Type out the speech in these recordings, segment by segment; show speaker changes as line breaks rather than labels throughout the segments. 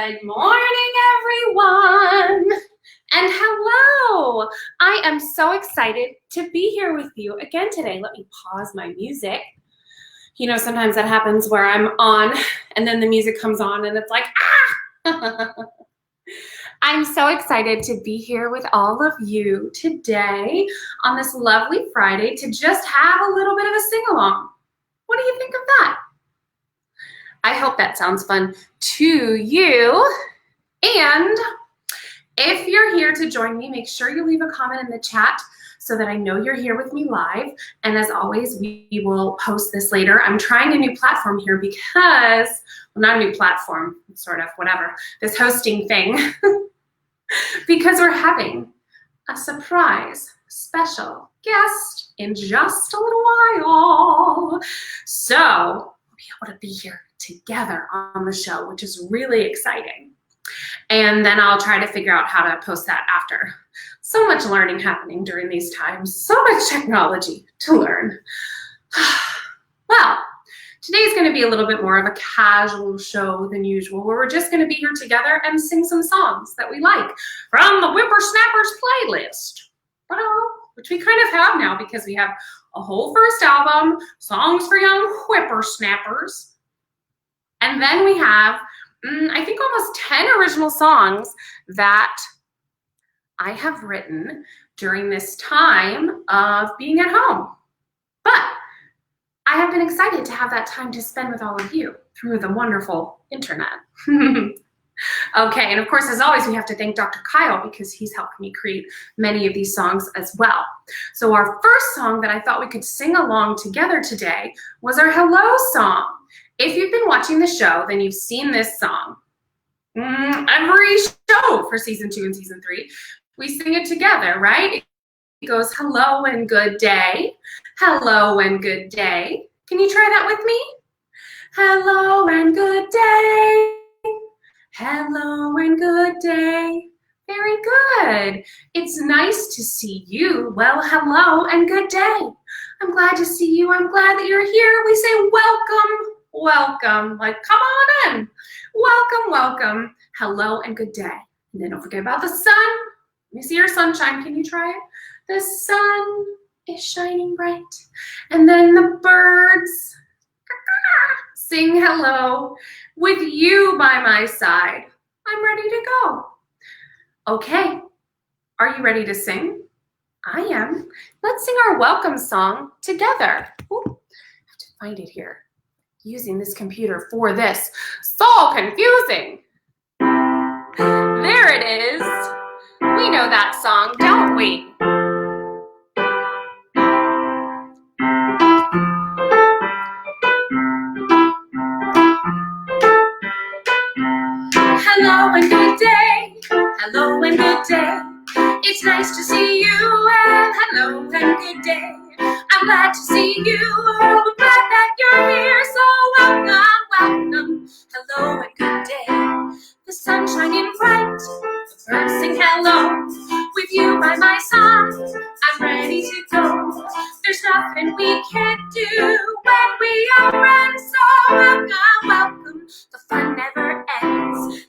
Good morning, everyone, and hello. I am so excited to be here with you again today. Let me pause my music. You know, sometimes that happens where I'm on and then the music comes on and it's like, ah! I'm so excited to be here with all of you today on this lovely Friday to just have a little bit of a sing-along. What do you think of that? I hope that sounds fun to you. And if you're here to join me, make sure you leave a comment in the chat so that I know you're here with me live. And as always, we will post this later. I'm trying a new platform here because, well, not a new platform, sort of, whatever, this hosting thing, because we're having a surprise special guest in just a little while. So we'll be able to be here together on the show, which is really exciting. And then I'll try to figure out how to post that after. So much learning happening during these times, so much technology to learn. Well, today's going to be a little bit more of a casual show than usual, where we're just going to be here together and sing some songs that we like from the Whippersnappers playlist, which we kind of have now because we have a whole first album, Songs for Young Whippersnappers. And then we have, I think, almost 10 original songs that I have written during this time of being at home. But I have been excited to have that time to spend with all of you through the wonderful internet. Okay, and of course, as always, we have to thank Dr. Kyle because he's helped me create many of these songs as well. So our first song that I thought we could sing along together today was our Hello song. If you've been watching the show, then you've seen this song every show for season 2 and season 3 We sing it together, right? It goes, hello and good day. Hello and good day. Can you try that with me? Hello and good day. Hello and good day. Very good. It's nice to see you. Well, hello and good day. I'm glad to see you. I'm glad that you're here. We say welcome, welcome. Like, come on in. Welcome, welcome. Hello and good day. And then don't forget about the sun. Let me see your sunshine. Can you try it? The sun is shining bright. And then the birds sing hello with you by my side. I'm ready to go. Okay, are you ready to sing? I am. Let's sing our welcome song together. Ooh, I have to find it here. Using this computer for this. So confusing. There it is. We know that song, don't we? Hello and good day. Hello and good day. It's nice to see you, and hello and good day. I'm glad to see you, I'm glad that you're here, so welcome, welcome. Hello and good day. The sun's shining bright, the birds sing hello. With you by my side, I'm ready to go. There's nothing we can't do when we are friends, so welcome, welcome. The fun never ends.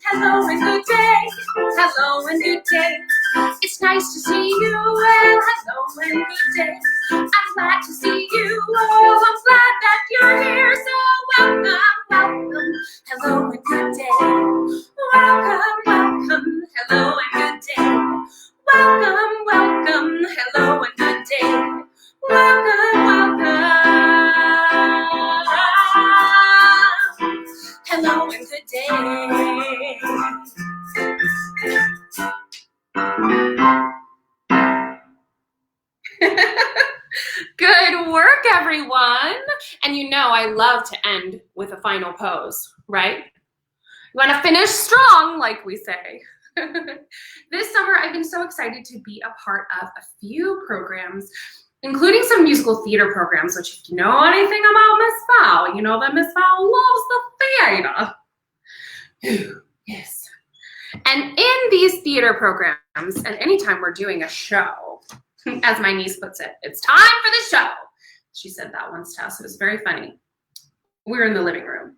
Hello and good day, hello and good day. It's nice to see you, and hello and good day. I'm glad to see you, oh, I'm glad that you're here, so welcome, welcome. Hello and good day. Welcome, welcome, hello and good day. Welcome, welcome, hello and good day. Welcome, welcome. Hello and good day. Good work, everyone. And you know I love to end with a final pose, right? You want to finish strong, like we say. This summer, I've been so excited to be a part of a few programs, including some musical theater programs, which if you know anything about Miss Val, you know that Miss Val loves the theater. Yes. And in these theater programs, and anytime we're doing a show, as my niece puts it, it's time for the show. She said that once to us. It was very funny. We were in the living room.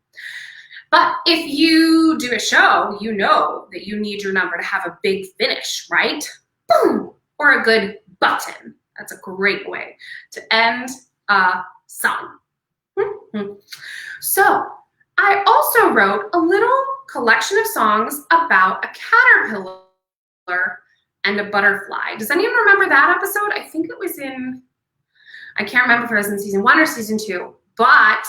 But if you do a show, you know that you need your number to have a big finish, right? Boom! Or a good button. That's a great way to end a song. So I also wrote a little collection of songs about a caterpillar and a butterfly. Does anyone remember that episode? I think it was in, I can't remember if it was in season 1 or season 2, but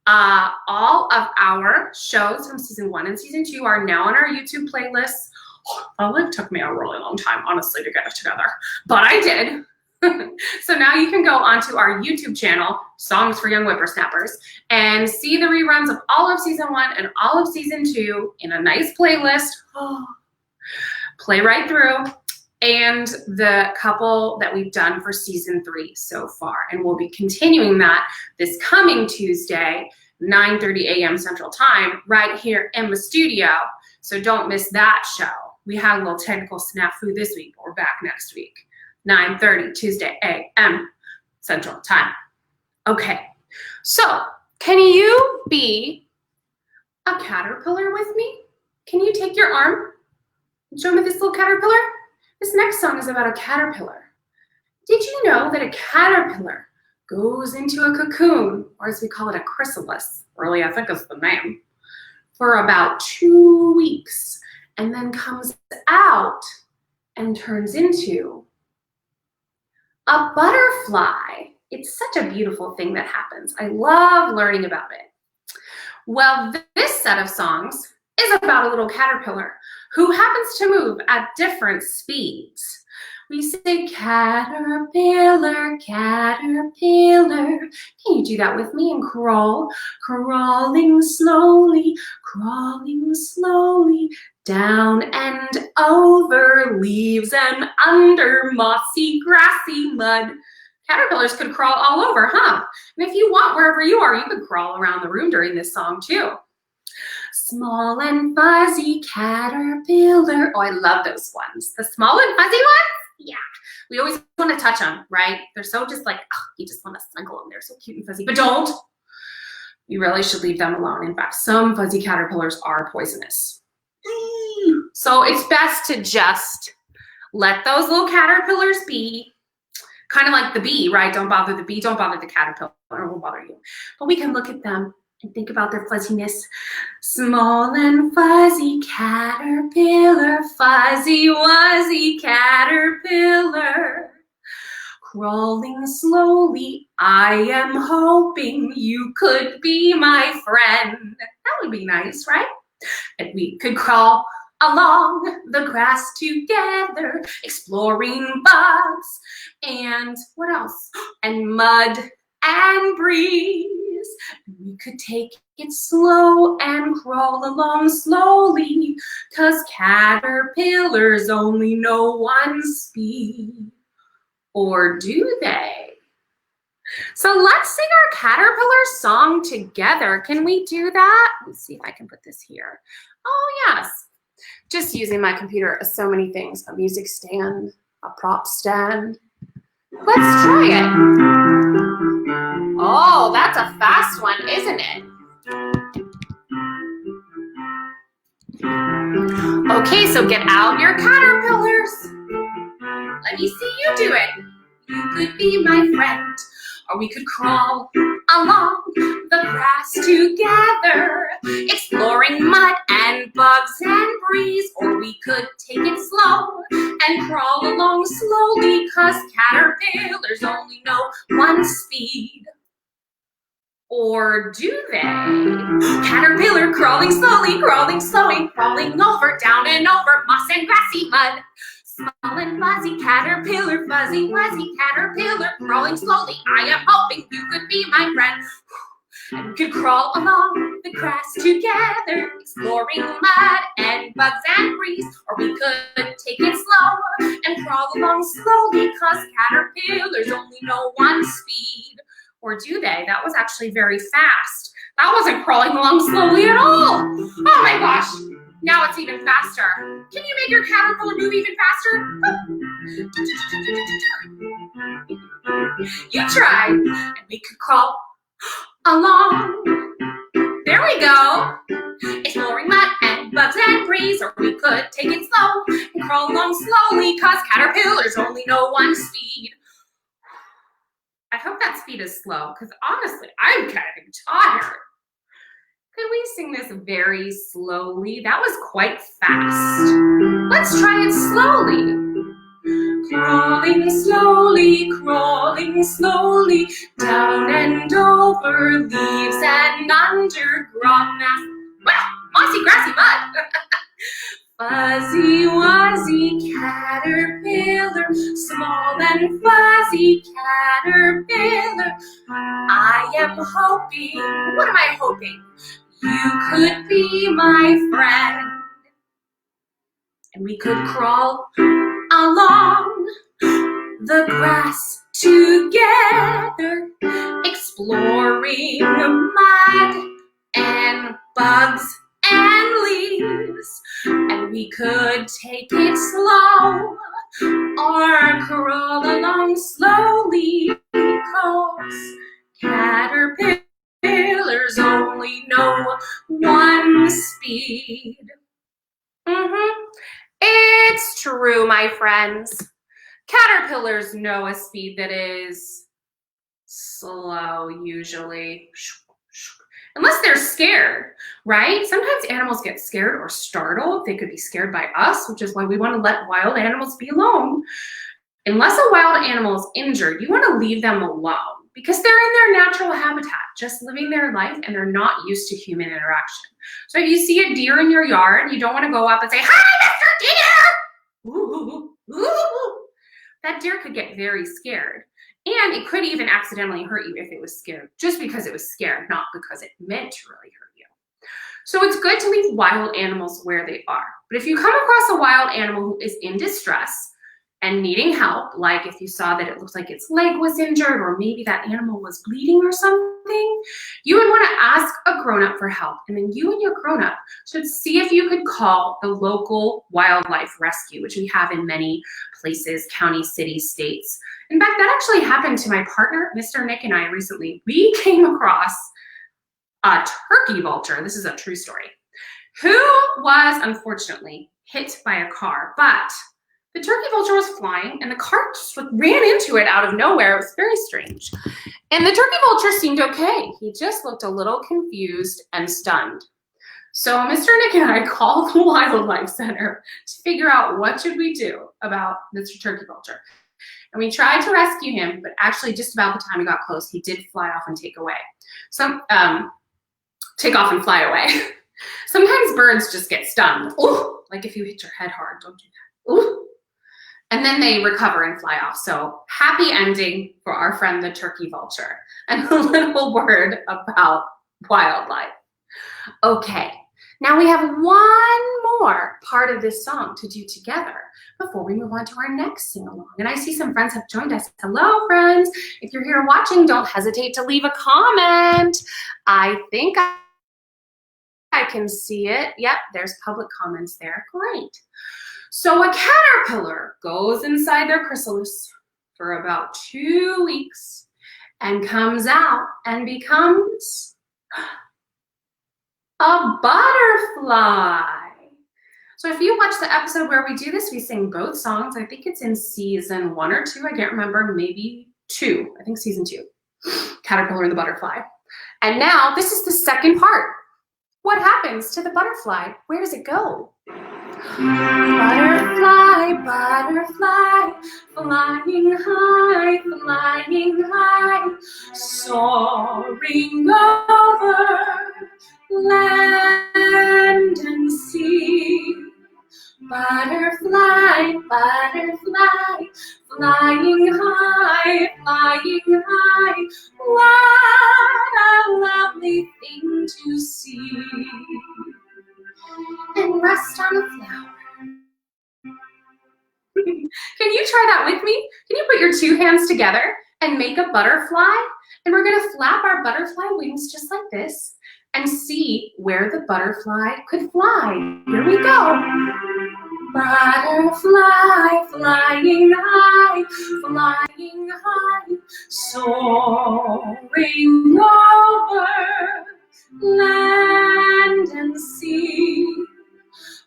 all of our shows from season 1 and season 2 are now on our YouTube playlists. Well, it took me a really long time, honestly, to get it together, but I did. So now you can go onto our YouTube channel, Songs for Young Whippersnappers, and see the reruns of all of season 1 and all of season 2 in a nice playlist. Play right through. And the couple that we've done for season 3 so far. And we'll be continuing that this coming Tuesday, 9:30 a.m. Central Time, right here in the studio. So don't miss that show. We had a little technical snafu this week, but we're back next week, 9:30 Tuesday a.m. Central Time. Okay, so can you be a caterpillar with me? Can you take your arm and show me this little caterpillar? This next song is about a caterpillar. Did you know that a caterpillar goes into a cocoon, or as we call it, a chrysalis, really I think is the name, for about 2 weeks, and then comes out and turns into a butterfly. It's such a beautiful thing that happens. I love learning about it. Well, this set of songs is about a little caterpillar who happens to move at different speeds. We say caterpillar, caterpillar. Can you do that with me and crawl? Crawling slowly down and over leaves and under mossy, grassy mud. Caterpillars could crawl all over, huh? And if you want, wherever you are, you could crawl around the room during this song too. Small and fuzzy caterpillar. Oh, I love those ones. The small and fuzzy ones? Yeah. We always want to touch them, right? They're so just like, oh, you just want to snuggle them. They're so cute and fuzzy, but don't. You really should leave them alone. In fact, some fuzzy caterpillars are poisonous. So it's best to just let those little caterpillars be. Kind of like the bee, right? Don't bother the bee, don't bother the caterpillar, it won't bother you. But we can look at them and think about their fuzziness. Small and fuzzy caterpillar, fuzzy wuzzy caterpillar. Crawling slowly, I am hoping you could be my friend. That would be nice, right? And we could crawl along the grass together, exploring bugs and what else? And mud and breeze. We could take it slow and crawl along slowly, 'cause caterpillars only know one speed. Or do they? So let's sing our caterpillar song together. Can we do that? Let's see if I can put this here. Oh, yes. Just using my computer as so many things. A music stand, a prop stand. Let's try it. Oh, that's a fast one, isn't it? Okay, so get out your caterpillars. Let me see you do it. You could be my friend, or we could crawl along the grass together, exploring mud and bugs and breeze, or we could take it slow and crawl along slowly, 'cause caterpillars only know one speed. Or do they? Caterpillar crawling slowly, crawling over, down and over, moss and grassy mud. Small and fuzzy caterpillar, fuzzy wuzzy caterpillar, crawling slowly, I am hoping you could be my friend. And we could crawl along the grass together, exploring mud and bugs and breeze, or we could take it slow and crawl along slowly, 'cause caterpillars only know one speed. Or do they? That was actually very fast. That wasn't crawling along slowly at all. Oh my gosh. Now it's even faster. Can you make your caterpillar move even faster? You try. And we could crawl along. There we go. Exploring mud and bugs and breeze, or we could take it slow and crawl along slowly, 'cause caterpillars only know one speed. I hope that speed is slow, because honestly, I'm getting tired. Could we sing this very slowly? That was quite fast. Let's try it slowly. Crawling slowly, down and over leaves and under mossy grassy mud. Fuzzy wuzzy caterpillar, small and fuzzy caterpillar. I am hoping, what am I hoping? You could be my friend. And we could crawl along the grass together, exploring mud and bugs and leaves. And we could take it slow or crawl along slowly, 'cause caterpillars only know one speed. It's true, my friends. Caterpillars know a speed that is slow, usually. Unless they're scared, right? Sometimes animals get scared or startled. They could be scared by us, which is why we want to let wild animals be alone. Unless a wild animal is injured, you want to leave them alone, because they're in their natural habitat, just living their life, and they're not used to human interaction. So if you see a deer in your yard, you don't want to go up and say, "Hi, Mr. Deer!" Ooh, ooh. that deer could get very scared. And it could even accidentally hurt you if it was scared, just because it was scared, not because it meant to really hurt you. So it's good to leave wild animals where they are. But if you come across a wild animal who is in distress and needing help, like if you saw that it looks like its leg was injured or maybe that animal was bleeding or something, you would want to ask a grown-up for help. And then you and your grown-up should see if you could call the local wildlife rescue, which we have in many places, counties, cities, states. In fact, that actually happened to my partner, Mr. Nick, and I recently. We came across a turkey vulture, this is a true story, who was unfortunately hit by a car, but the turkey vulture was flying and the car just ran into it out of nowhere. It was very strange. And the turkey vulture seemed okay. He just looked a little confused and stunned. So Mr. Nick and I called the wildlife center to figure out what should we do about Mr. Turkey Vulture. And we tried to rescue him, but actually just about the time he got close, he did fly off and take off and fly away. Sometimes birds just get stunned. Ooh, like if you hit your head hard, don't do that. Ooh. And then they recover and fly off. So happy ending for our friend the turkey vulture. And a little word about wildlife. Okay, now we have one more part of this song to do together before we move on to our next sing-along. And I see some friends have joined us. Hello, friends. If you're here watching, don't hesitate to leave a comment. I think I can see it. Yep, there's public comments there. Great. So a caterpillar goes inside their chrysalis for about 2 weeks and comes out and becomes a butterfly. So if you watch the episode where we do this, we sing both songs. I think it's in season 1 or 2. I can't remember, maybe 2. I think season 2. Caterpillar and the butterfly. And now this is the second part. What happens to the butterfly? Where does it go? Butterfly, butterfly, flying high, soaring over land and sea. Butterfly, butterfly, flying high, what a lovely thing to see. And rest on a flower. Can you try that with me? Can you put your 2 hands together and make a butterfly? And we're gonna flap our butterfly wings just like this and see where the butterfly could fly. Here we go. Butterfly, flying high, soaring over land and sea.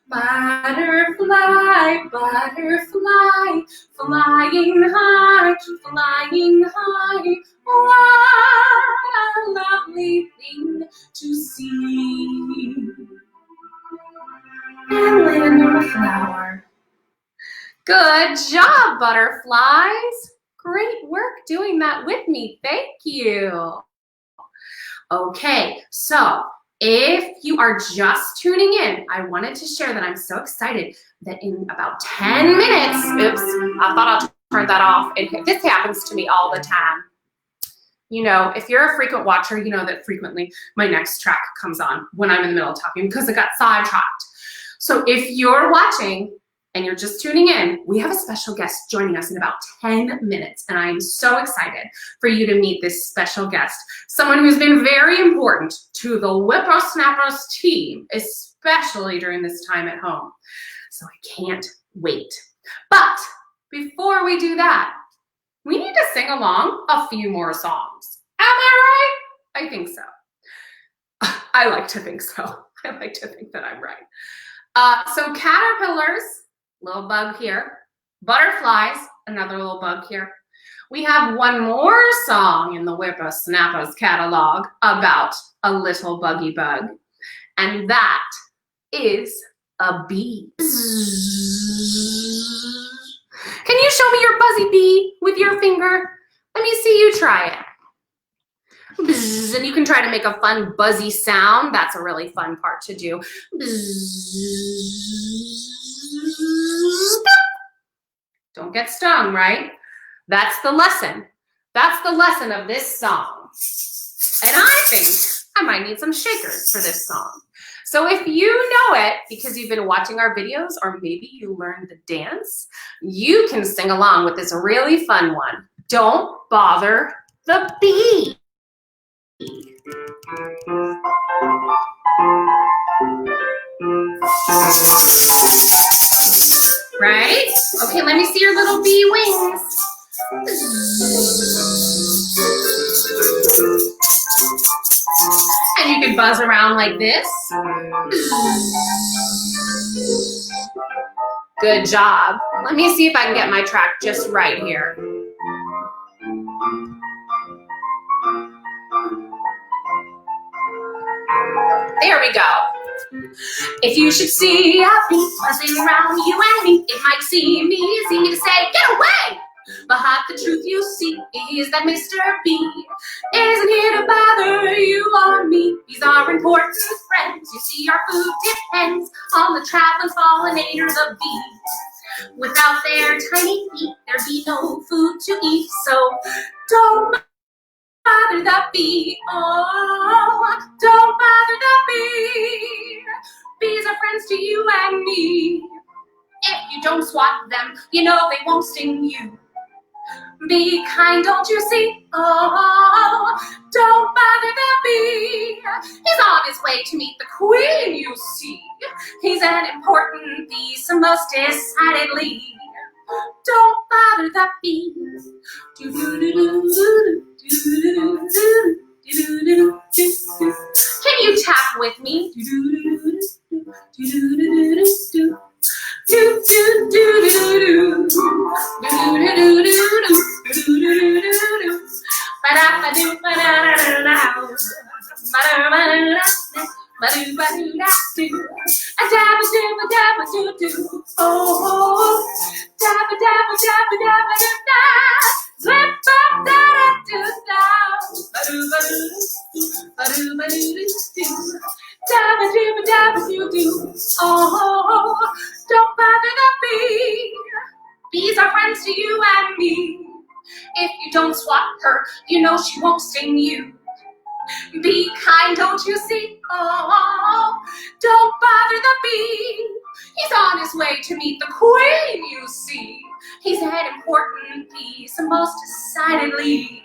Butterfly, butterfly, flying high, what a lovely thing to see. And land on a flower. Good job, butterflies. Great work doing that with me. Thank you. Okay, so if you are just tuning in, I wanted to share that I'm so excited that in about 10 minutes, oops, I thought I'll turn that off. This happens to me all the time. You know, if you're a frequent watcher, you know that frequently my next track comes on when I'm in the middle of talking because I got sidetracked. So if you're watching and you're just tuning in, we have a special guest joining us in about 10 minutes. And I'm so excited for you to meet this special guest, someone who's been very important to the Whippersnappers team, especially during this time at home. So I can't wait. But before we do that, we need to sing along a few more songs. Am I right? I think so. I like to think so. I like to think that I'm right. So caterpillars, little bug here. Butterflies, another little bug here. We have one more song in the Whippersnappers catalog about a little buggy bug, and that is a bee. Can you show me your buzzy bee with your finger? Let me see you try it. Bzz, and you can try to make a fun buzzy sound. That's a really fun part to do. Bzz. Don't get stung, right? That's the lesson. That's the lesson of this song. And I think I might need some shakers for this song. So if you know it because you've been watching our videos, or maybe you learned the dance, you can sing along with this really fun one. Don't bother the bee. Right? Okay, let me see your little bee wings. And you can buzz around like this. Good job. Let me see if I can get my track just right here. There we go. If you should see a bee buzzing around you and me, it might seem easy to say, get away! But the truth you see is that Mr. B isn't here to bother you or me. Bees are important friends. You see, our food depends on the traveling pollinators of bees. Without their tiny feet, there'd be no food to eat. So don't bother the bee. Oh, don't bother the bee. Bees are friends to you and me. If you don't swat them, you know they won't sting you. Be kind, don't you see? Oh, don't bother the bee. He's on his way to meet the queen, you see. He's an important bee, so most decidedly. Don't bother the bee. Can you tap with me? Oh, don't bother the bee. Bees are friends to you and me. If you don't swat her, you know she won't sting you. Be kind, don't you see? Oh, don't bother the bee. He's on his way to meet the queen, you see. He's an important bee, so most decidedly.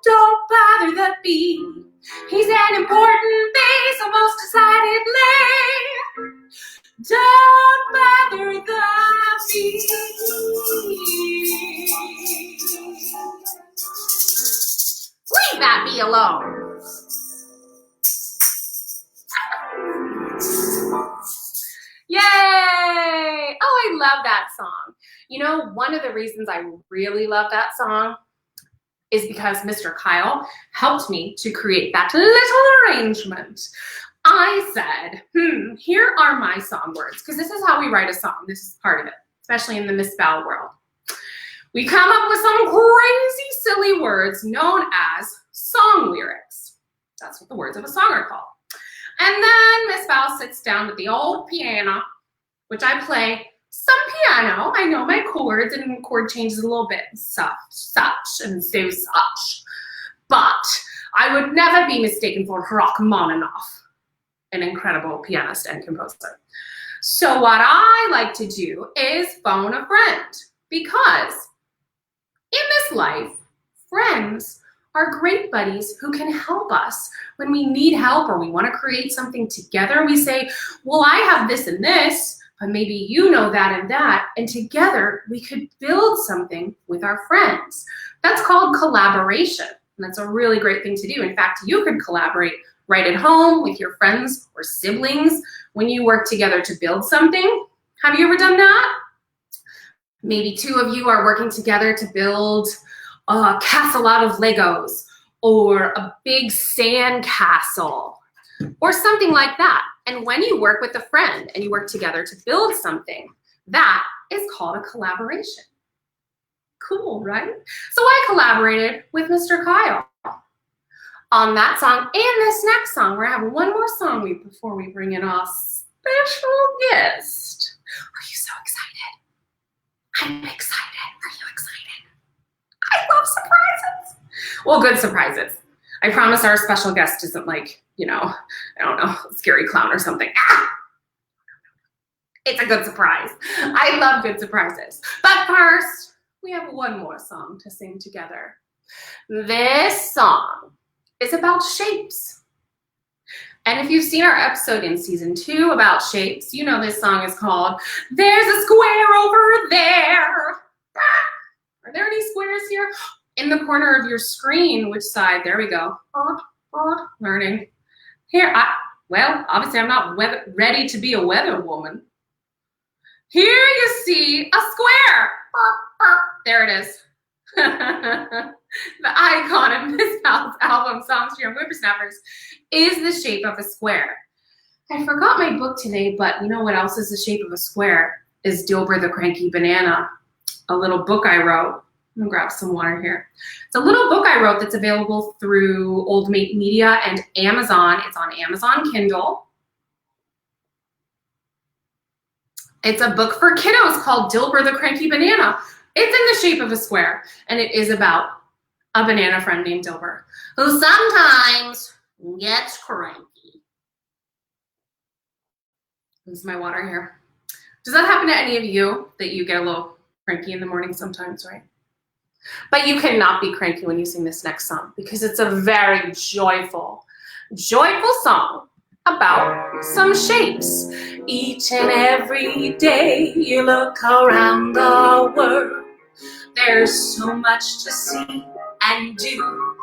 Don't bother the bee. He's an important bee, so most decidedly. Don't bother the bee. Leave that bee alone. Yay! Oh, I love that song. You know, one of the reasons I really love that song is because Mr. Kyle helped me to create that little arrangement. I said, here are my song words, because this is how we write a song. This is part of it, especially in the Miss Val world. We come up with some crazy, silly words known as song lyrics. That's what the words of a song are called. And then Miss Val sits down with the old piano, which I play some piano. I know my chords and chord changes a little bit, such, and so such. But I would never be mistaken for Rachmaninoff, an incredible pianist and composer. So what I like to do is phone a friend, because in this life, friends are great buddies who can help us when we need help or we want to create something together. We say, well, I have this and this, but maybe you know that and that, and together we could build something with our friends. That's called collaboration, and that's a really great thing to do. In fact, you could collaborate right at home with your friends or siblings when you work together to build something. Have you ever done that? Maybe two of you are working together to build a castle out of Legos, or a big sand castle, or something like that. And when you work with a friend and you work together to build something, that is called a collaboration. Cool, right? So I collaborated with Mr. Kyle on that song and this next song. We're gonna have one more song before we bring in our special guest. Are you so excited? I'm excited. excited. I love surprises. Well, good surprises. I promise our special guest isn't like, you know, I don't know, scary clown or something. Ah! It's a good surprise. I love good surprises. But first, we have one more song to sing together. This song is about shapes. And if you've seen our episode in season 2 about shapes, you know this song is called There's a Square Over There. Are there any squares here? In the corner of your screen, which side? There we go. Learning. Here, well, obviously I'm not ready to be a weather woman. Here you see a square. There it is. The icon of Miss Val's album, Songs for Young Whippersnappers, is the shape of a square. I forgot my book today, but you know what else is the shape of a square? Is Dilbert the Cranky Banana, a little book I wrote. I'm gonna grab some water here. It's a little book I wrote that's available through Old Media and Amazon. It's on Amazon Kindle. It's a book for kiddos called Dilbert the Cranky Banana. It's in the shape of a square, and it is about a banana friend named Dilbert, who sometimes gets cranky. This is my water here. Does that happen to any of you, that you get a little cranky in the morning sometimes, right? But you cannot be cranky when you sing this next song, because it's a very joyful song about some shapes. Each and every day you look around the world, there's so much to see and do.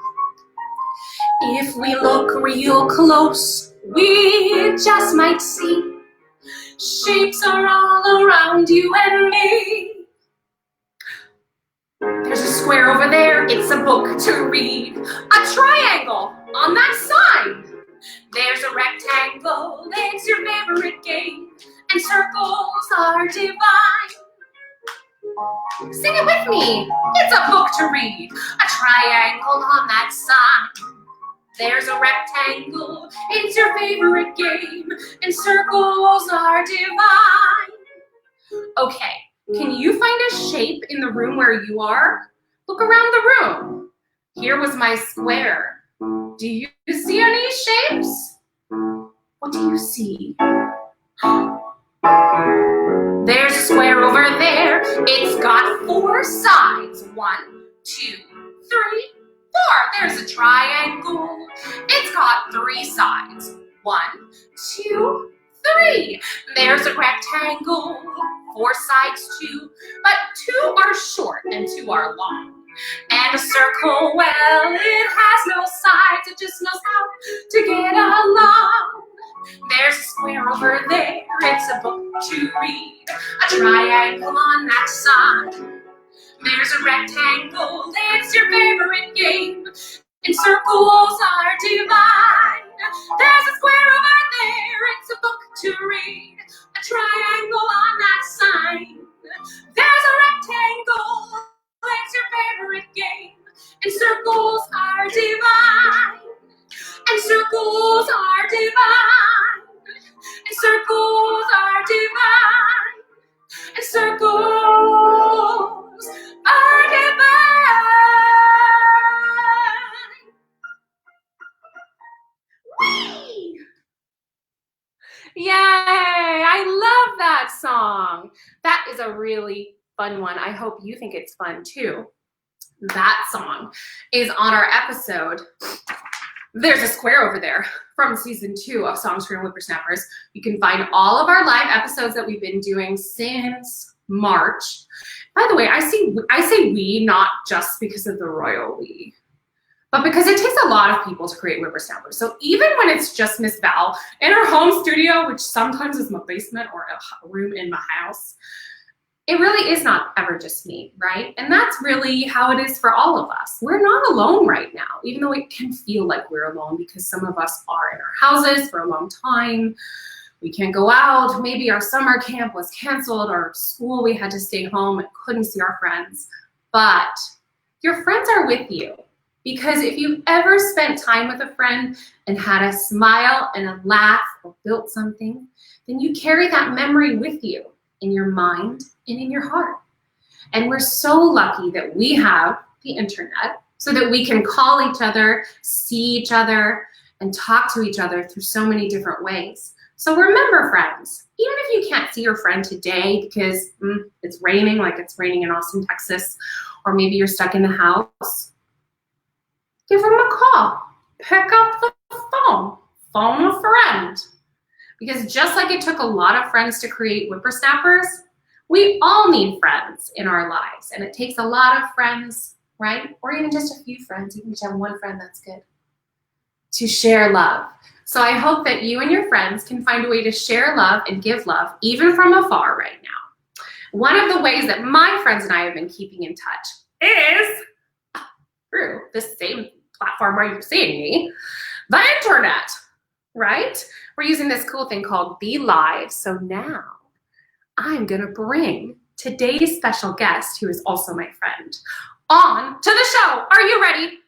If we look real close, we just might see shapes are all around you and me. There's a square over there, it's a book to read. A triangle on that side. There's a rectangle, it's your favorite game. And circles are divine. Sing it with me. It's a book to read. A triangle on that side. There's a rectangle, it's your favorite game. And circles are divine. Okay, can you find a shape in the room where you are? Look around the room. Here was my square. Do you see any shapes? What do you see? There's a square over there. It's got 4 sides. 1, 2, 3, 4. There's a triangle. It's got 3 sides. 1, 2, 3. There's a rectangle. 4 sides too, but 2 are short and 2 are long. And a circle, well, it has no sides. It just knows how to get along. There's a square over there, it's a book to read. A triangle on that side. There's a rectangle, it's your favorite game. And circles are divine. There's a square over there, it's a book to read. A triangle on that side. There's a rectangle, it's your favorite game. And circles are divine. And circles are divine. And circles are divine. And circles are divine. Whee! Yay! I love that song. That is a really fun one. I hope you think it's fun too. That song is on our episode There's a Square Over There from season 2 of Songs for Young Whippersnappers. You can find all of our live episodes that we've been doing since March. By the way, I say we not just because of the royal we, but because it takes a lot of people to create Whippersnappers. So even when it's just Miss Val in her home studio, which sometimes is my basement or a room in my house, it really is not ever just me, right? And that's really how it is for all of us. We're not alone right now, even though it can feel like we're alone because some of us are in our houses for a long time. We can't go out. Maybe our summer camp was canceled or school, we had to stay home and couldn't see our friends. But your friends are with you, because if you've ever spent time with a friend and had a smile and a laugh or built something, then you carry that memory with you in your mind and in your heart. And we're so lucky that we have the internet so that we can call each other, see each other, and talk to each other through so many different ways. So remember, friends, even if you can't see your friend today because it's raining, like it's raining in Austin, Texas, or maybe you're stuck in the house, give them a call. Pick up the phone. Phone a friend. Because just like it took a lot of friends to create Whippersnappers, we all need friends in our lives. And it takes a lot of friends, right? Or even just a few friends. You can just have one friend, that's good. To share love. So I hope that you and your friends can find a way to share love and give love, even from afar right now. One of the ways that my friends and I have been keeping in touch is through the same platform where you're seeing me, the internet, right? We're using this cool thing called Be Live. So now I'm gonna bring today's special guest, who is also my friend, on to the show. Are you ready?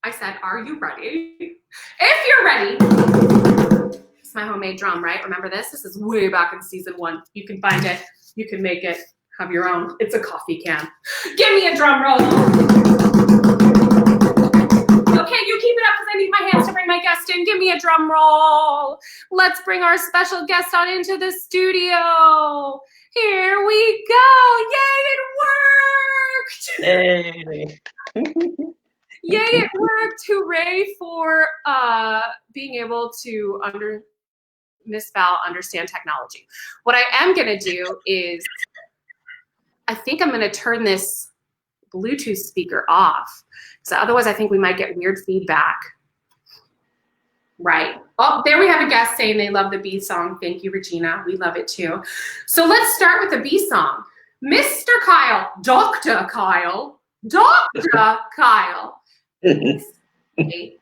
I said, are you ready? If you're ready, it's my homemade drum, right? Remember this? This is way back in season 1. You can find it, you can make it, have your own. It's a coffee can. Give me a drum roll. Okay, you keep it up because I need my hands to bring my guest in. Give me a drum roll. Let's bring our special guest on into the studio. Here we go. Yay, it worked.
Hey.
Yay, it worked. Hooray for being able to Miss Val understand technology. What I am going to do is, I think I'm going to turn this Bluetooth speaker off. So otherwise I think we might get weird feedback. Right. Oh, there we have a guest saying they love the B song. Thank you, Regina. We love it too. So let's start with the B song. Mr. Kyle, Dr. Kyle, Dr. Kyle. A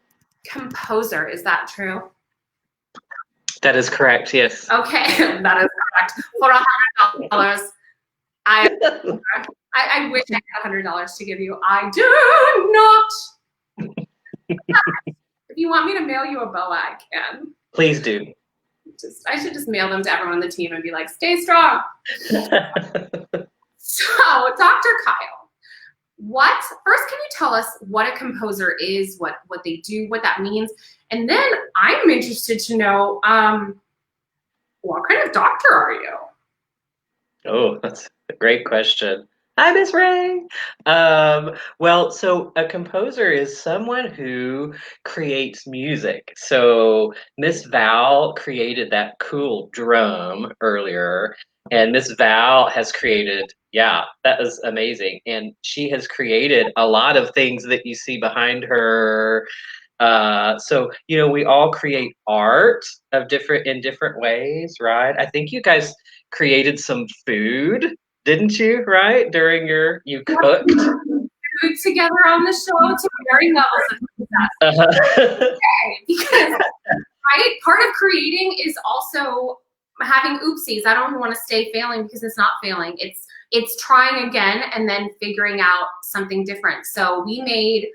composer, is that true?
That is correct, yes.
Okay, that is correct. For $100, I wish I had $100 to give you. I do not. If you want me to mail you a boa, I can.
Please do.
I should just mail them to everyone on the team and be like, stay strong. So, Dr. Kyle. First, can you tell us what a composer is, what they do, what that means? And then I'm interested to know, what kind of doctor are you?
Oh, that's a great question. Hi, Miss Ray. Well, so a composer is someone who creates music. So Miss Val created that cool drum earlier, and Miss Val has created, yeah, that was amazing. And she has created a lot of things that you see behind her. So, you know, we all create art in different ways, right? I think you guys created some food, didn't you, right? You cooked.
Food together on the show to varying levels of success. Okay, because, right, part of creating is also having oopsies. I don't want to stay failing because it's not failing. It's trying again and then figuring out something different. So we made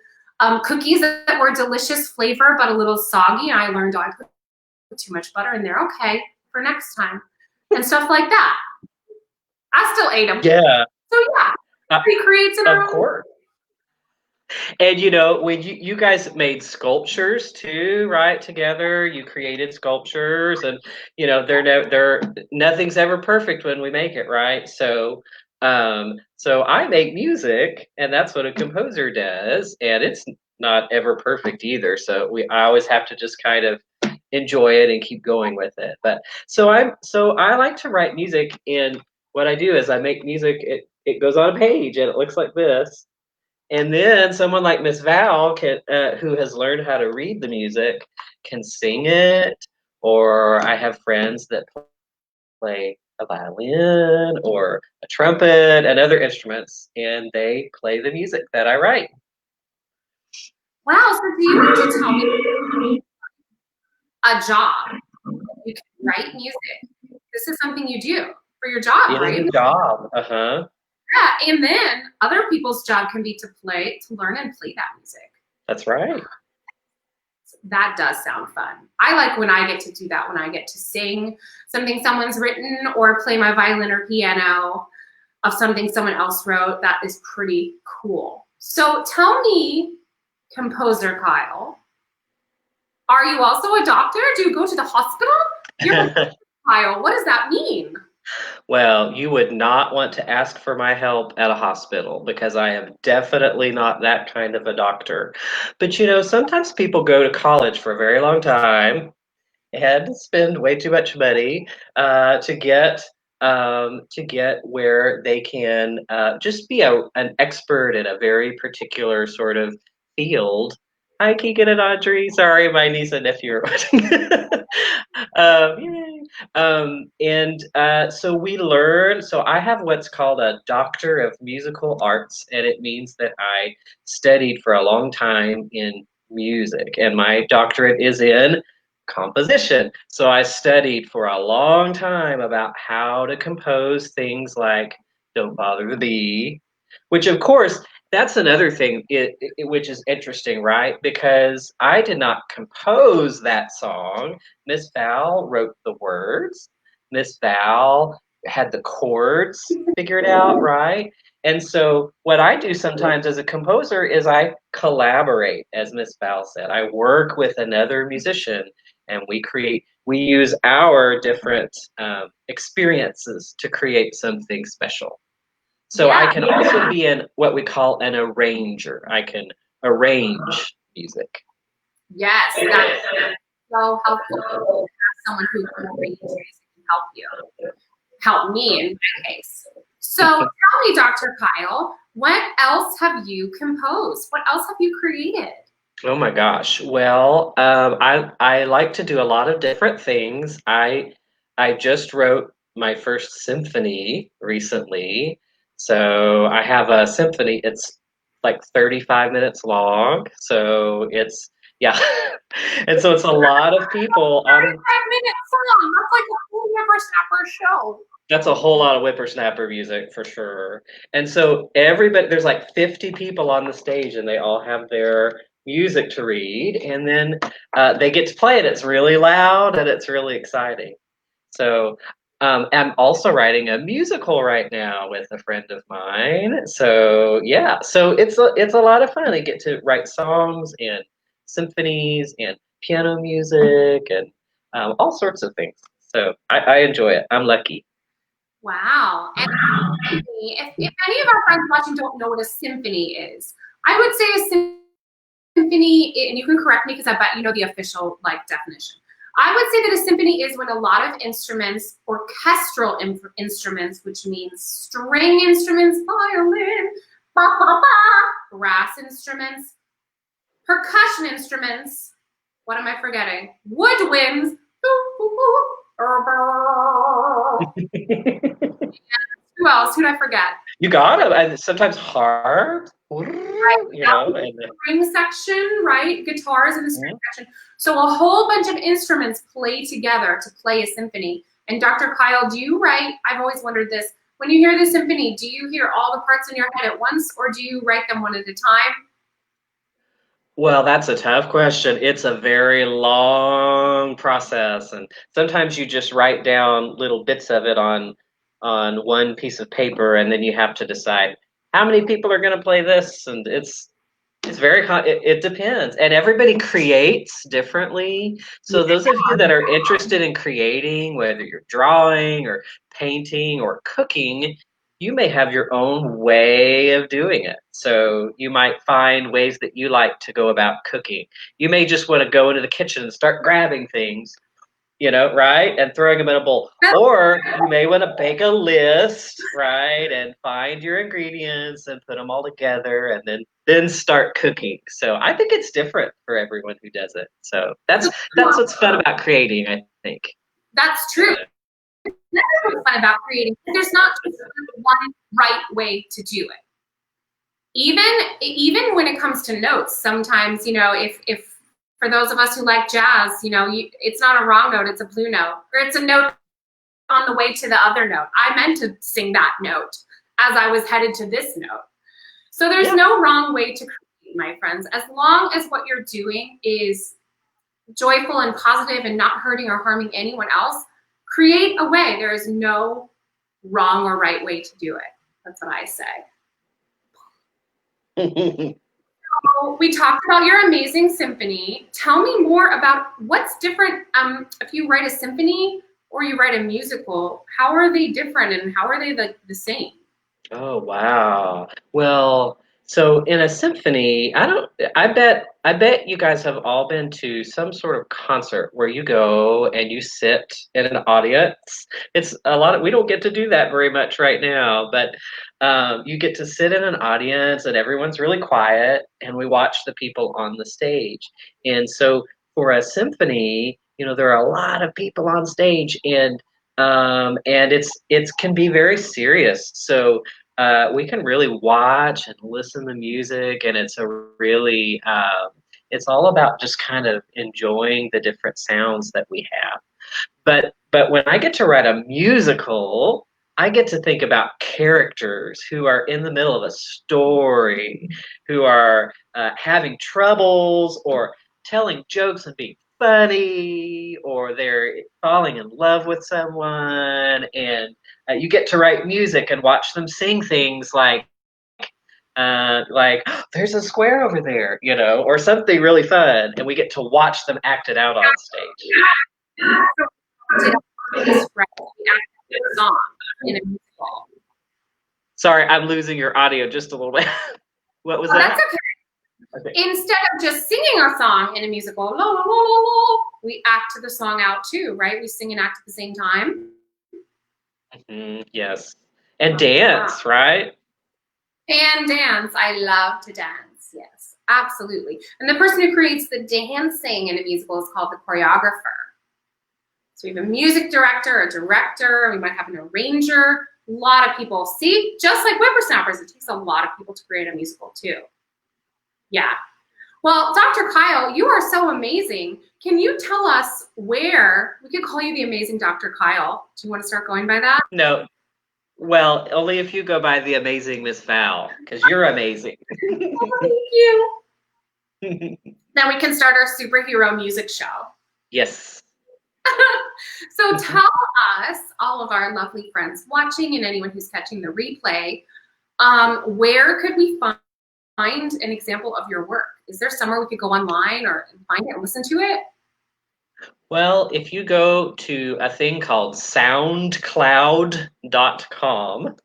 cookies that were delicious flavor, but a little soggy. And I learned I put too much butter in there. Okay, for next time. And stuff like that. I still ate them.
Yeah.
So yeah, we create in our
Of course. And you know, when you guys made sculptures too, right? Together, you created sculptures, and you know, nothing's ever perfect when we make it, right? So I make music, and that's what a composer does, and it's not ever perfect either. So I always have to just kind of enjoy it and keep going with it. But so I like to write music, and what I do is I make music. It goes on a page, and it looks like this. And then someone like Miss Val who has learned how to read the music, can sing it. Or I have friends that play a violin or a trumpet and other instruments, and they play the music that I write.
Wow, so do you need to tell me a job? You can write music. This is something you do for your job, right?
It is a job. Uh-huh.
Yeah, and then other people's job can be to learn and play that music.
That's right.
That does sound fun. I like when I get to do that, when I get to sing something someone's written or play my violin or piano. of something someone else wrote, that is pretty cool. So tell me, composer Kyle, are you also a doctor? Do you go to the hospital? You're Kyle, what does that mean?
Well, you would not want to ask for my help at a hospital because I am definitely not that kind of a doctor. But you know, sometimes people go to college for a very long time and spend way too much money to get where they can just be an expert in a very particular sort of field. Hi, Keegan and Audrey. Sorry, my niece and nephew are watching. Yay. So we learn. So I have what's called a Doctor of Musical Arts, and it means that I studied for a long time in music, and my doctorate is in composition. So I studied for a long time about how to compose things like Don't Bother the Bee, which of course, that's another thing which is interesting, right? Because I did not compose that song. Miss Val wrote the words. Miss Val had the chords figured out, right? And so what I do sometimes as a composer is I collaborate, as Miss Val said. I work with another musician and we use our different experiences to create something special. So I can also be what we call an arranger. I can arrange music.
Yes, that's so helpful to have someone who can arrange music and help you. Help me in my case. So tell me, Dr. Kyle, what else have you composed? What else have you created?
Oh my gosh. Well, I like to do a lot of different things. I just wrote my first symphony recently. So I have a symphony. It's like 35 minutes long. So it's yeah. And so it's a lot of people on
35-minute song. That's like a whole Whippersnapper show.
That's a whole lot of whippersnapper music for sure. And so everybody, there's like 50 people on the stage and they all have their music to read. And then they get to play it. It's really loud and it's really exciting. So I'm also writing a musical right now with a friend of mine. So yeah, so it's a lot of fun. I get to write songs and symphonies and piano music and all sorts of things. So I enjoy it. I'm lucky.
Wow. And if any of our friends watching don't know what a symphony is, I would say a symphony, and you can correct me because I bet you know the official definition. I would say that a symphony is when a lot of instruments, orchestral instruments, which means string instruments, violin, brass instruments, percussion instruments, what am I forgetting? Woodwinds, who else? Who did I forget?
You got it. And sometimes harp,
right?
you know, and
the string section, right? Guitars in the string section. So a whole bunch of instruments play together to play a symphony. And Dr. Kyle, do you write? I've always wondered this. When you hear the symphony, do you hear all the parts in your head at once, or do you write them one at a time?
Well, that's a tough question. It's a very long process, and sometimes you just write down little bits of it on one piece of paper, and then you have to decide how many people are going to play this, and it's it depends, and everybody creates differently. So those of you that are interested in creating, whether you're drawing or painting or cooking, you may have your own way of doing it. So you might find ways that you like to go about cooking. You may just want to go into the kitchen and start grabbing things, you know, right? And throwing them in a bowl. Or you may want to make a list, right? And find your ingredients and put them all together and then start cooking. So I think it's different for everyone who does it. So that's what's fun about creating, I think.
That's true. That's what's fun about creating. There's not just one right way to do it. Even when it comes to notes, sometimes, you know, if for those of us who like jazz, you know, it's not a wrong note, it's a blue note, or it's a note on the way to the other note. I meant to sing that note as I was headed to this note. So there's no wrong way to create, my friends, as long as what you're doing is joyful and positive and not hurting or harming anyone else. Create a way. There is no wrong or right way to do it. That's what I say. So we talked about your amazing symphony. Tell me more about what's different if you write a symphony or you write a musical. How are they different and how are they the same?
Oh, wow. Well, so in a symphony, I bet you guys have all been to some sort of concert where you go and you sit in an audience. It's a lot of, we don't get to do that very much right now, but you get to sit in an audience and everyone's really quiet and we watch the people on the stage. And so for a symphony, there are a lot of people on stage and it's can be very serious. So we can really watch and listen to music, and it's all about just kind of enjoying the different sounds that we have. But when I get to write a musical, I get to think about characters who are in the middle of a story, who are having troubles or telling jokes and being funny, or they're falling in love with someone, and you get to write music and watch them sing things like "Oh, there's a square over there, or something really fun, and we get to watch them act it out on stage.
Song in a musical.
Sorry, I'm losing your audio just a little bit. What was that?
That's okay. Okay. Instead of just singing our song in a musical, la, la, la, la, la, we act the song out too, right? We sing and act at the same time.
Yes. And dance, right?
And dance. I love to dance. Yes, absolutely. And the person who creates the dancing in a musical is called the choreographer. So we have a music director, a director, we might have an arranger, a lot of people. See, just like Whippersnappers, it takes a lot of people to create a musical too. Yeah. Well, Dr. Kyle, you are so amazing. Can you tell us where we could call you the amazing Dr. Kyle? Do you want to start going by that?
No. Well, only if you go by the amazing Miss Val, because you're amazing.
Oh, thank you. Then we can start our superhero music show.
Yes.
So tell us, all of our lovely friends watching and anyone who's catching the replay, where could we find an example of your work? Is there somewhere we could go online or find it and listen to it?
Well, if you go to a thing called soundcloud.com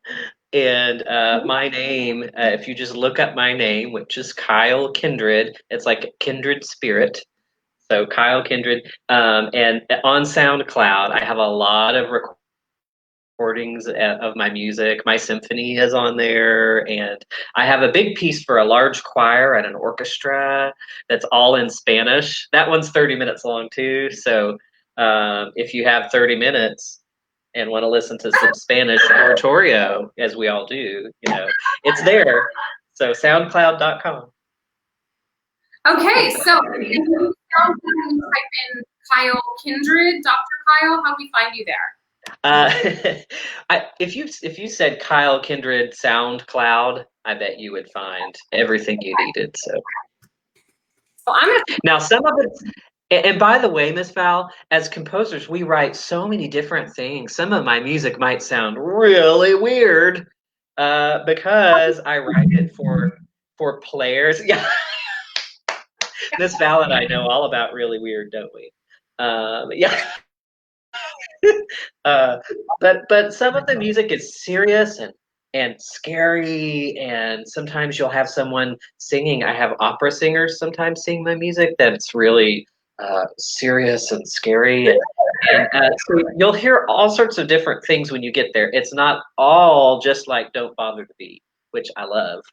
and my name, if you just look up my name, which is Kyle Kindred, it's like a kindred spirit. So Kyle Kindred, and on SoundCloud, I have a lot of recordings of my music. My symphony is on there, and I have a big piece for a large choir and an orchestra that's all in Spanish. That one's 30 minutes long too. So if you have 30 minutes and want to listen to some Spanish oratorio, as we all do, it's there. So soundcloud.com.
Okay, so if you type in Kyle Kindred, Dr. Kyle, how do we find you there?
If you said Kyle Kindred SoundCloud, I bet you would find everything you needed. So now some of it, and by the way, Miss Val, as composers, we write so many different things. Some of my music might sound really weird because I write it for players. Yeah. Miss Val and I know all about really weird, don't we? Yeah. But some of the music is serious and scary, and sometimes you'll have someone singing. I have opera singers sometimes sing my music that's really serious and scary, and so you'll hear all sorts of different things when you get there. It's not all just like "Don't Bother the Beat," which I love.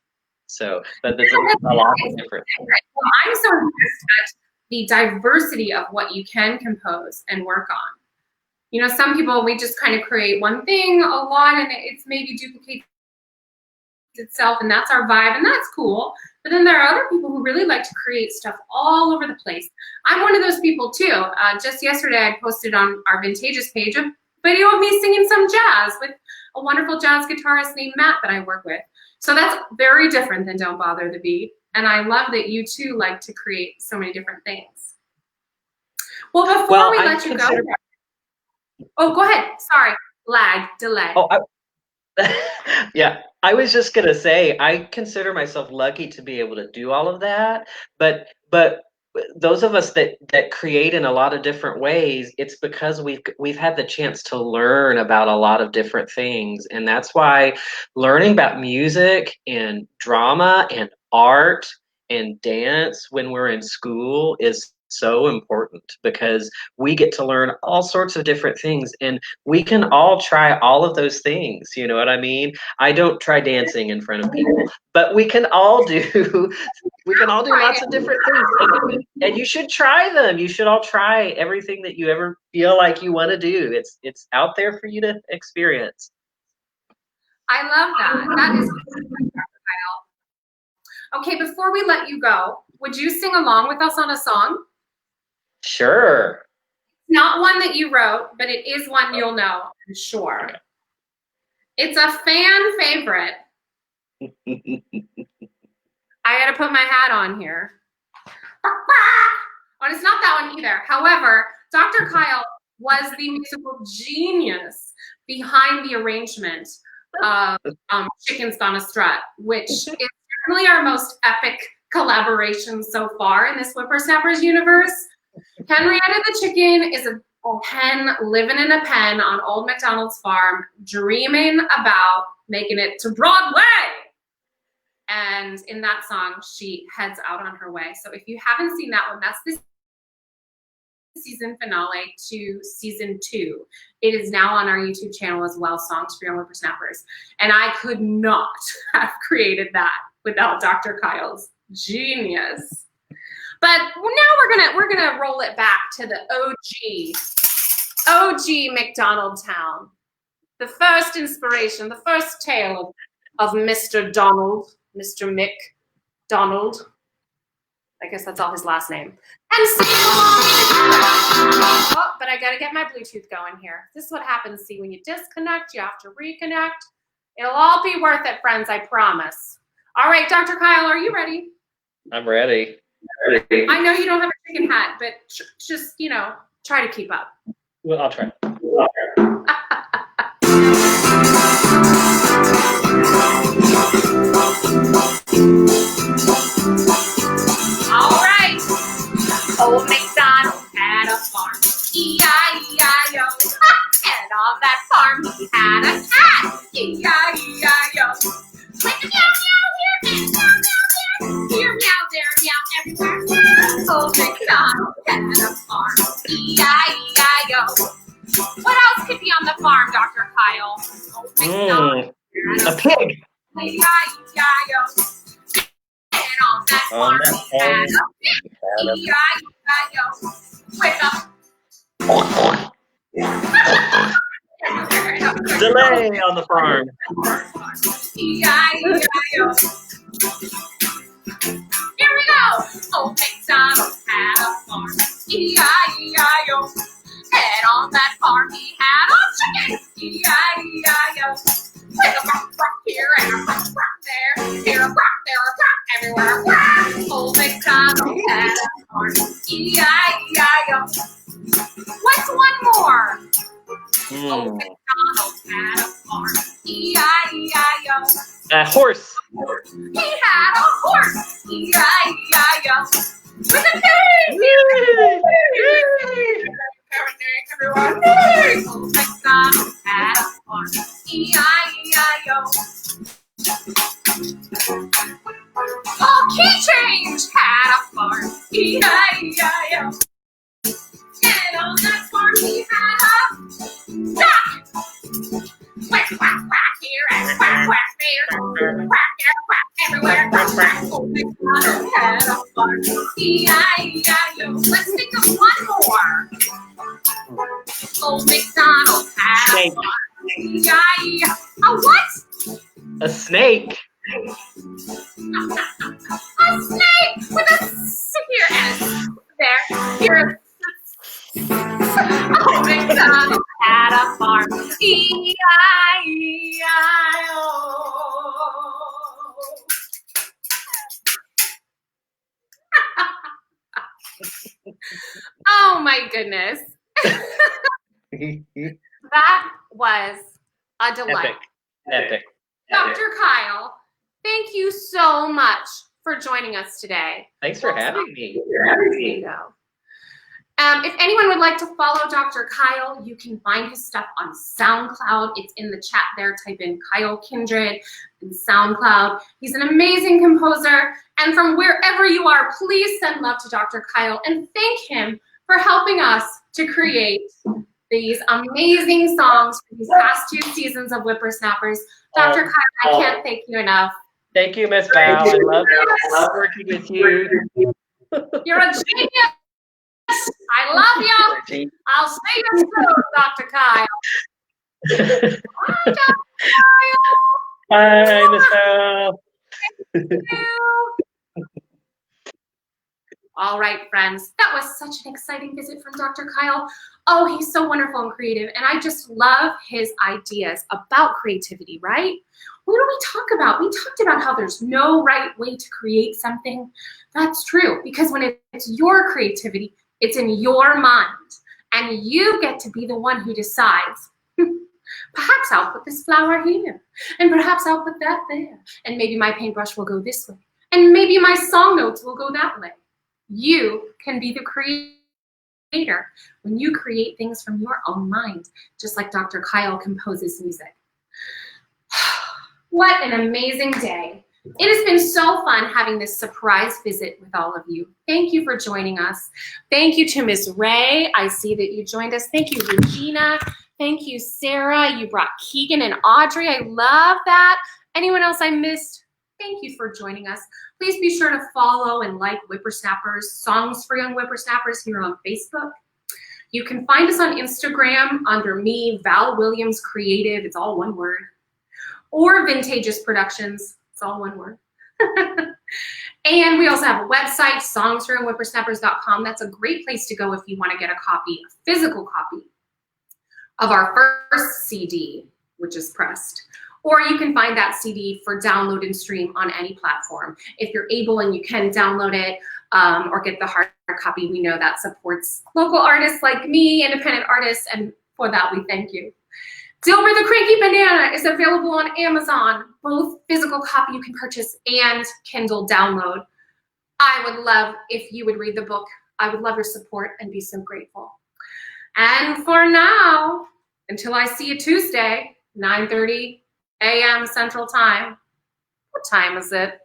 So, but there's a lot of different.
Well, I'm so impressed at the diversity of what you can compose and work on. Some people, we just kind of create one thing a lot and it's maybe duplicates itself and that's our vibe and that's cool. But then there are other people who really like to create stuff all over the place. I'm one of those people too. Just yesterday I posted on our Vintageous page a video of me singing some jazz with a wonderful jazz guitarist named Matt that I work with. So that's very different than Don't Bother the Beat. And I love that you too like to create so many different things. Well, before we let you go. Oh, go ahead. Sorry. Delay.
Oh, Yeah, I was just gonna say I consider myself lucky to be able to do all of that, but those of us that create in a lot of different ways, it's because we've had the chance to learn about a lot of different things, and that's why learning about music and drama and art and dance when we're in school is so important because we get to learn all sorts of different things, and we can all try all of those things. You know what I mean? I don't try dancing in front of people, but we can all do we can all do lots of different things, and you should try them. You should all try everything that you ever feel like you want to do. It's out there for you to experience.
I love that. That is okay. Before we let you go, would you sing along with us on a song?
Sure.
Not one that you wrote, but it is one you'll know, I'm sure.
Okay.
It's a fan favorite. I gotta put my hat on here. Oh, it's not that one either. However, Dr. Kyle was the musical genius behind the arrangement of Chickens Gonna Strut, which is certainly our most epic collaboration so far in this Whippersnappers universe. Henrietta the chicken is a hen living in a pen on Old MacDonald's farm, dreaming about making it to Broadway. And in that song, she heads out on her way. So if you haven't seen that one, that's the season finale to season 2. It is now on our YouTube channel as well, Songs for Young Whippersnappers. And I could not have created that without Dr. Kyle's genius. But now we're gonna roll it back to the OG McDonald Town. The first inspiration, the first tale of Mr. Donald, Mr. Mick Donald. I guess that's all his last name. And sing along. Oh, but I gotta get my Bluetooth going here. This is what happens, see, when you disconnect, you have to reconnect. It'll all be worth it, friends, I promise. All right, Dr. Kyle, are you ready?
I'm ready.
I know you don't have a chicken hat, but just, try to keep up.
Well, I'll try.
All right. Old MacDonald had a farm, E-I-E-I-O. And on that farm he had a cat, E-I-E-I-O. With a meow meow here and meow meow there, here meow there meow everywhere. Old MacDonald had a farm, E-I-E-I-O. What else could be on the farm, Dr. Kyle? Old MacDonald
A pig.
E-I-E-I-O. And on that farm he had a pig, E-I-E-I-O. With a
delay on the farm.
E-I-E-I-O. Here we go. Old MacDonald had a farm, E-I-E-I-O. And on that farm he had a chicken, E-I-E-I-O. With a rock here and a rock there, here a rock, there a rock, everywhere. Rock. Old MacDonald had a farm, E-I-E-I-O. What's one more? Old MacDonald had a farm, E-I-E-I-O.
A horse.
He had a horse, E-I-E-I-O. With a everyone. Old MacDonald had a farm, E-I-E-I-O. Oh, Key Change had a farm, E-I-E-I-O. And on that farm he had a duck. Quack, quack, quack here and quack, quack there. Quack, quack everywhere. Quack, quack. Old MacDonald had a farm, E-I-E-I-O. Let's think of one more. Old MacDonald had a farm, E-I-E-I-O. A what?
A snake.
A snake with a S here and there. Here. Old MacDonald had a farm, E-I-E-I-O. Oh my goodness. That was a delight.
Epic. Epic.
Dr. Kyle, thank you so much for joining us today.
Thanks for having me.
Bingo. If anyone would like to follow Dr. Kyle, you can find his stuff on SoundCloud. It's in the chat there. Type in Kyle Kindred in SoundCloud. He's an amazing composer. And from wherever you are, please send love to Dr. Kyle and thank him for helping us to create these amazing songs for these past 2 seasons of Whippersnappers. Dr. Kyle, I can't thank you enough.
Thank you, Miss Val. I love working with you.
You're a genius. I love you. I'll see you soon, Dr. Kyle. Bye, Dr. Kyle.
Bye, Miss Val.
Thank you. All right, friends. That was such an exciting visit from Dr. Kyle. Oh, he's so wonderful and creative, and I just love his ideas about creativity, right? What do we talk about? We talked about how there's no right way to create something. That's true, because when it's your creativity, it's in your mind, and you get to be the one who decides, perhaps I'll put this flower here, and perhaps I'll put that there, and maybe my paintbrush will go this way, and maybe my song notes will go that way. You can be the creator when you create things from your own mind, just like Dr. Kyle composes music. What an amazing day. It has been so fun having this surprise visit with all of you. Thank you for joining us. Thank you to Miss Ray. I see that you joined us. Thank you, Regina. Thank you, Sarah. You brought Keegan and Audrey. I love that. Anyone else I missed? Thank you for joining us. Please be sure to follow and like Whippersnappers, Songs for Young Whippersnappers here on Facebook. You can find us on Instagram under me, Val Williams Creative. It's all one word. Or Vintageous Productions. It's all one word. And we also have a website, SongsForYoungWhippersnappers.com. That's a great place to go if you want to get a copy, a physical copy of our first CD, which is pressed. Or you can find that CD for download and stream on any platform. If you're able and you can download it or get the hard copy, we know that supports local artists like me, independent artists, and for that we thank you. Dilbert the Cranky Banana is available on Amazon. Both physical copy you can purchase and Kindle download. I would love if you would read the book. I would love your support and be so grateful. And for now, until I see you Tuesday, 9:30 a.m. Central Time. What time is it?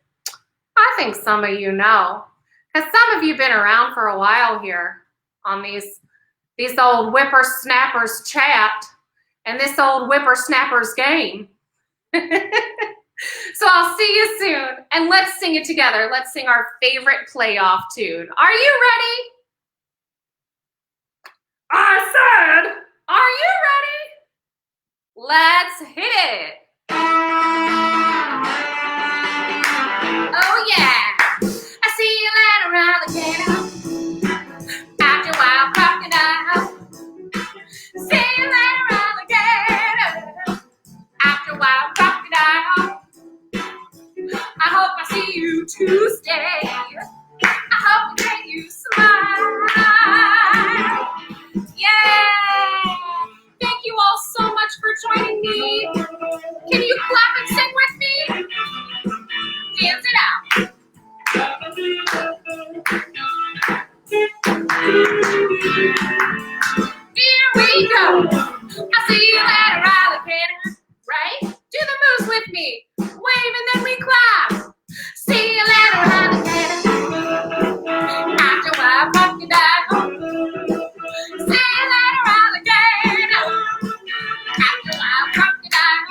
I think some of you know, because some of you have been around for a while here on these old Whippersnappers chat and this old Whippersnappers game. So I'll see you soon, and let's sing it together. Let's sing our favorite playoff tune. Are you ready? I said, are you ready? Let's hit it. Oh yeah. I see you later, alligator. After a while, crocodile. See you later, alligator. After a while, crocodile. I hope I see you Tuesday. I hope that you smile. Yeah. Thank you all so much for joining me. Can you clap and sing with me? Dance it out. Here we go. I see you later, alligator. Right? Do the moves with me. Wave and then we clap. See you later, alligator. After a while, crocodile. See you later, alligator. After a while, crocodile.